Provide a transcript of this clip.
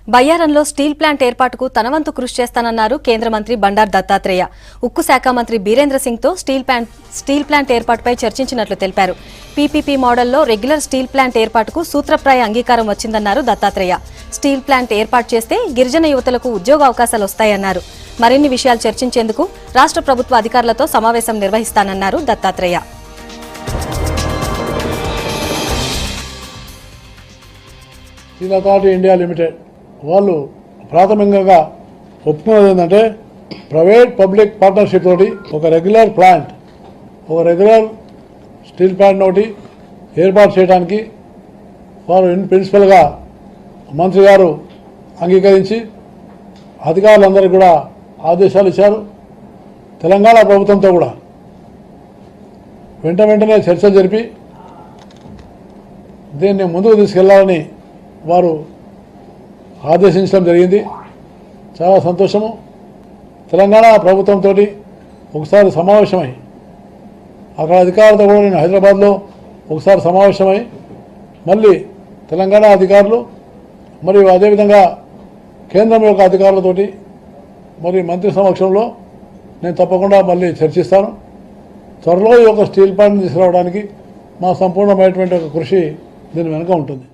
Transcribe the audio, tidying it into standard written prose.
బయ్యారంలో steel plant ఏర్పాటుకు తనవంతు కృషి చేస్తానన్నారు కేంద్ర మంత్రి బండారు దత్తాత్రేయ. ఉక్కు శాఖ మంత్రి బీరేంద్ర సింగ్ తో స్టీల్ ప్లాంట్ ఏర్పాటుపై చర్చించినట్లు తెలిపారు. పీపీపీ మోడల్లో రెగ్యులర్ స్టీల్ ప్లాంట్ ఏర్పాటుకు సూత్రప్రాయ అంగీకారం వచ్చిందన్నారు దత్తాత్రేయ. స్టీల్ ప్లాంట్ ఏర్పాటు చేస్తే గిరిజన యువతలకు ఉద్యోగ అవకాశాలు వస్తాయన్నారు. మరిన్ని విషయాలు చర్చించేందుకు రాష్ట్ర ప్రభుత్వ అధికారులతో సమావేశం నిర్వహిస్తానన్నారు Dattatreya. Steel Authority India Limited వాళ్ళు ప్రాథమికంగా ఒప్పుకున్నది ఏంటంటే ప్రైవేట్ పబ్లిక్ పార్ట్నర్షిప్ తోటి ఒక రెగ్యులర్ స్టీల్ ప్లాంట్ ఒకటి ఏర్పాటు చేయడానికి వారు ఇన్ ప్రిన్సిపల్గా మంత్రి గారు అంగీకరించి అధికారులందరికీ కూడా ఆదేశాలు ఇచ్చారు. తెలంగాణ ప్రభుత్వంతో కూడా వెంటనే చర్చలు జరిపి దీన్ని ముందుకు తీసుకెళ్లాలని వారు ఆదేశించడం జరిగింది. చాలా సంతోషము. తెలంగాణ ప్రభుత్వంతో ఒకసారి సమావేశమై అక్కడ అధికారులతో కూడా నేను హైదరాబాద్లో ఒకసారి సమావేశమై మళ్ళీ తెలంగాణ అధికారులు మరియు అదేవిధంగా కేంద్రం యొక్క అధికారులతోటి మరి మంత్రి సమక్షంలో నేను తప్పకుండా మళ్ళీ చర్చిస్తాను. త్వరలో ఈ యొక్క స్టీల్ ప్లాంట్ తీసుకురావడానికి మా సంపూర్ణమైనటువంటి ఒక కృషి దీని వెనుక ఉంటుంది.